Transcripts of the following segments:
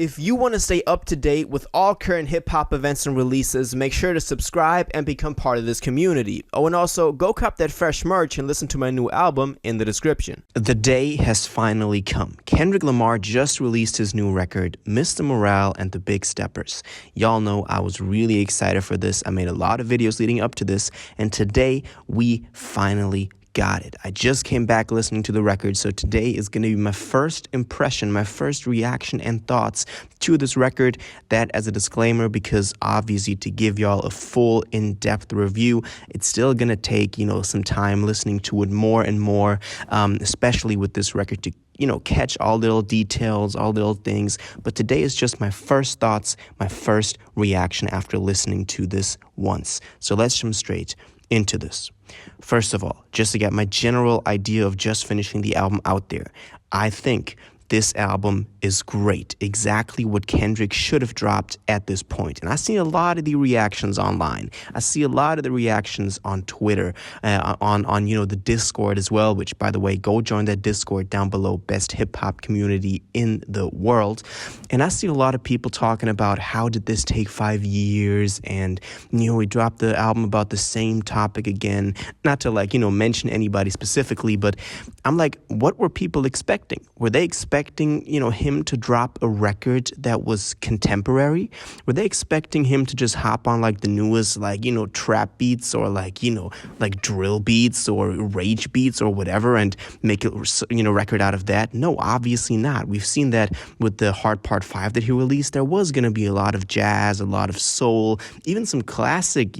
If you want to stay up to date with all current hip-hop events and releases, make sure to subscribe and become part of this community. Oh, and also, go cop that fresh merch and listen to my new album in the description. The day has finally come. Kendrick Lamar just released his new record, Mr. Morale and the Big Steppers. Y'all know I was really excited for this. I made a lot of videos leading up to this, and today we finally got it. I just came back listening to the record, so today is going to be my first impression, my first reaction and thoughts to this record. That as a disclaimer, because obviously to give y'all a full in-depth review, it's still going to take, some time listening to it more and more, especially with this record to catch all little details, all little things. But today is just my first thoughts, my first reaction after listening to this once. So let's jump straight into this. First of all, just to get my general idea of just finishing the album out there, I think this album is great, exactly what Kendrick should have dropped at this point. And I see a lot of the reactions online. I see a lot of the reactions on Twitter, on the Discord as well, which, by the way, go join that Discord down below, best hip-hop community in the world. And I see a lot of people talking about how did this take 5 years, and, we dropped the album about the same topic again. Not to, mention anybody specifically, but I'm like, what were people expecting? Were they expecting him to drop a record that was contemporary? Were they expecting him to just hop on the newest trap beats or drill beats or rage beats or whatever and make a record out of that? No, obviously not. We've seen that with the Hard Part 5 that he released. There was going to be a lot of jazz, a lot of soul, even some classic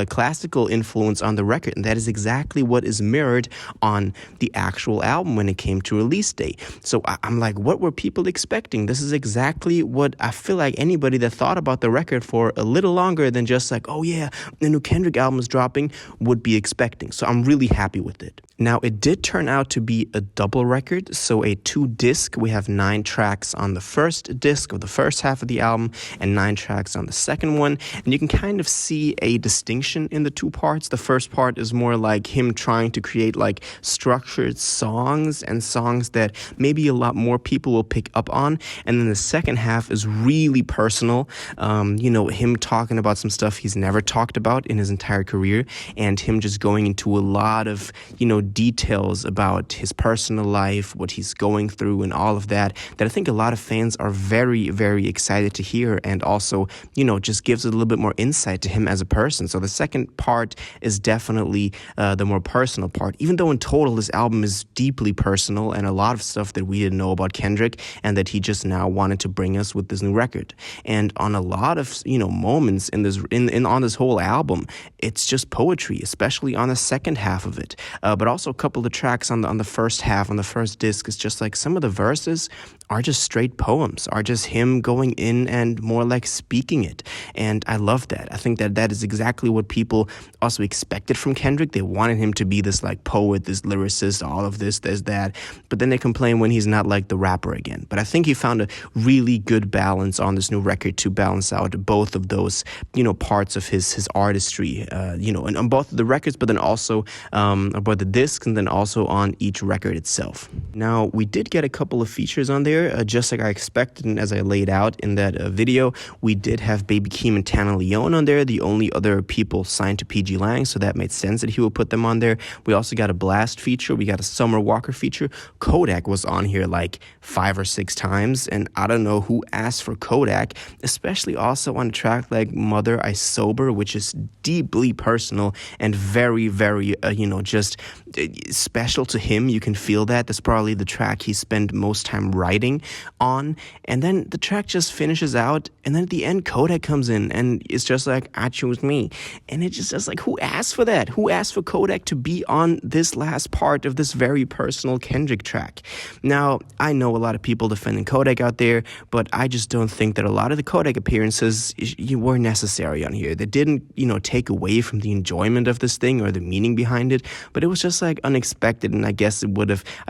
classical influence on the record, and that is exactly what is mirrored on the actual album when it came to release day. So I'm like, what were people expecting? This is exactly what I feel like anybody that thought about the record for a little longer than just oh yeah, the new Kendrick album is dropping would be expecting. So I'm really happy with it. Now, it did turn out to be a double record, so a 2-disc. We have 9 tracks on the first disc of the first half of the album and 9 tracks on the second one. And you can kind of see a distinction in the 2 parts. The first part is more like him trying to create structured songs and songs that maybe a lot more people will pick up on. And then the second half is really personal. Him talking about some stuff he's never talked about in his entire career, and him just going into a lot of, details about his personal life, what he's going through and all of that I think a lot of fans are very, very excited to hear, and also, just gives a little bit more insight to him as a person. So the second part is definitely the more personal part, even though in total this album is deeply personal and a lot of stuff that we didn't know about Kendrick and that he just now wanted to bring us with this new record. And on a lot of, moments in this, on this whole album, it's just poetry, especially on the second half of it. But also a couple of tracks on the first half, on the first disc, is just some of the verses are just straight poems, are just him going in and more speaking it. And I love that. I think that is exactly what people also expected from Kendrick. They wanted him to be this poet, this lyricist, all of this, there's that. But then they complain when he's not the rapper again. But I think he found a really good balance on this new record to balance out both of those, parts of his artistry, and on both of the records, but then also about the discs and then also on each record itself. Now, we did get a couple of features on there, just like I expected and as I laid out in that video. We did have Baby Keem and Tana Leone on there, the only other people signed to PG Lang, so that made sense that he would put them on there. We also got a Blast feature, we got a Summer Walker feature. Kodak was on here 5 or 6 times, and I don't know who asked for Kodak, especially also on a track like Mother I Sober, which is deeply personal and very, very, just special to him. You can feel that. That's probably the track he spent most time writing on. And then the track just finishes out, and then at the end, Kodak comes in, and it's just I choose me. And it's just who asked for that? Who asked for Kodak to be on this last part of this very personal Kendrick track? Now, I know a lot of people defending Kodak out there, but I just don't think that a lot of the Kodak appearances were necessary on here. They didn't, take away from the enjoyment of this thing or the meaning behind it, but it was just unexpected, and I guess I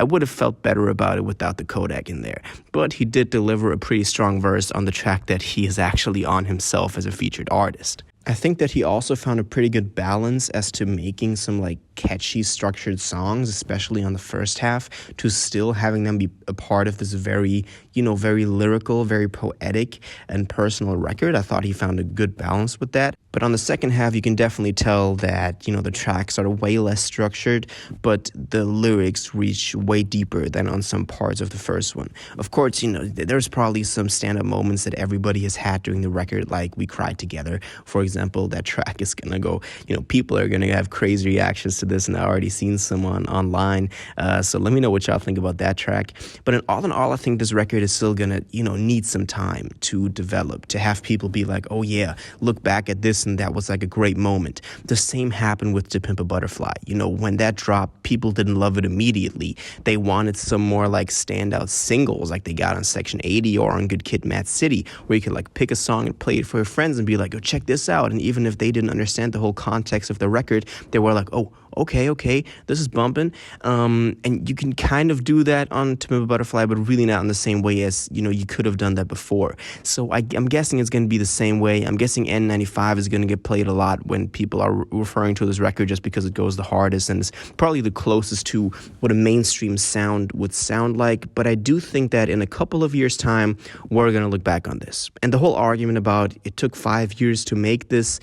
would have felt better about it without the Kodak in there. But he did deliver a pretty strong verse on the track that he is actually on himself as a featured artist. I think that he also found a pretty good balance as to making some like catchy structured songs, especially on the first half, to still having them be a part of this very, very lyrical, very poetic and personal record. I thought he found a good balance with that. But on the second half, you can definitely tell that, the tracks are way less structured, but the lyrics reach way deeper than on some parts of the first one. Of course, there's probably some stand-up moments that everybody has had during the record, like We Cried Together, for example. That track is gonna go, people are gonna have crazy reactions to this, and I've already seen some online. So let me know what y'all think about that track. But in all, I think this record is still gonna, need some time to develop, to have people be like, oh yeah, look back at this, and that was like a great moment. The same happened with To Pimp a Butterfly. When that dropped, people didn't love it immediately. They wanted some more like standout singles like they got on Section 80 or on Good Kid, Mad City, where you could like pick a song and play it for your friends and be like, oh, check this out. And even if they didn't understand the whole context of the record, they were like, oh, okay, this is bumping. And you can kind of do that on To Pimp a Butterfly, but really not in the same way as, you could have done that before. So I'm guessing it's going to be the same way. I'm guessing N95 is going to get played a lot when people are referring to this record just because it goes the hardest and is probably the closest to what a mainstream sound would sound like. But I do think that in a couple of years' time, we're going to look back on this. And the whole argument about it took 5 years to make this,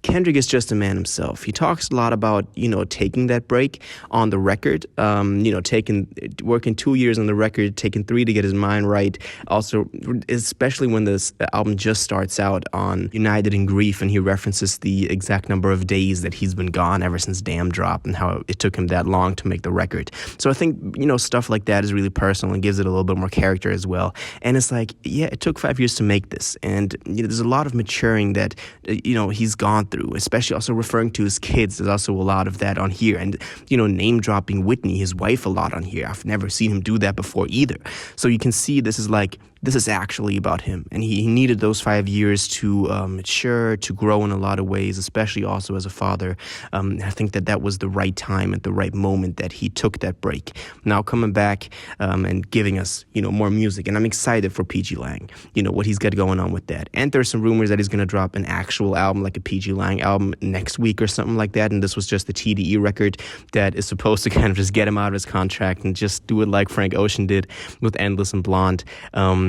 Kendrick is just a man himself. He talks a lot about, taking that break on the record, working 2 years on the record, taking 3 to get his mind right. Also, especially when this album just starts out on United in Grief, and he references the exact number of days that he's been gone ever since Damn dropped and how it took him that long to make the record. So I think, stuff like that is really personal and gives it a little bit more character as well. And it's like, yeah, it took 5 years to make this. And, there's a lot of maturing that, he's gone through, especially also referring to his kids. There's also a lot of that on here, and name dropping Whitney, his wife, a lot on here. I've never seen him do that before either. So you can see this is actually about him, and he needed those 5 years to mature, to grow in a lot of ways, especially also as a father. I think that was the right time at the right moment that he took that break. Now coming back and giving us more music, and I'm excited for PG Lang, what he's got going on with that. And there's some rumors that he's going to drop an actual album, like a PG Lang album next week or something like that, and this was just the TDE record that is supposed to kind of just get him out of his contract and just do it like Frank Ocean did with Endless and Blonde.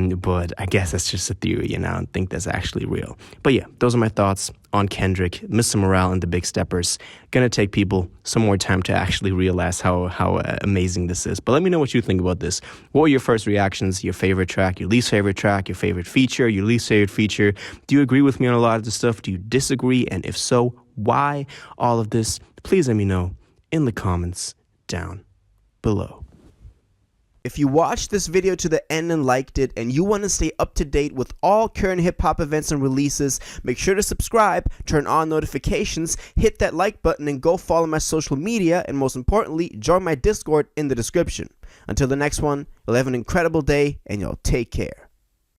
But I guess that's just a theory, and I don't think that's actually real. But yeah, those are my thoughts on Kendrick, Mr. Morale, and the Big Steppers. Gonna take people some more time to actually realize how amazing this is. But let me know what you think about this. What were your first reactions, your favorite track, your least favorite track, your favorite feature, your least favorite feature? Do you agree with me on a lot of this stuff? Do you disagree? And if so, why all of this? Please let me know in the comments down below. If you watched this video to the end and liked it, and you want to stay up to date with all current hip-hop events and releases, make sure to subscribe, turn on notifications, hit that like button, and go follow my social media, and most importantly, join my Discord in the description. Until the next one, you'll have an incredible day, and y'all take care.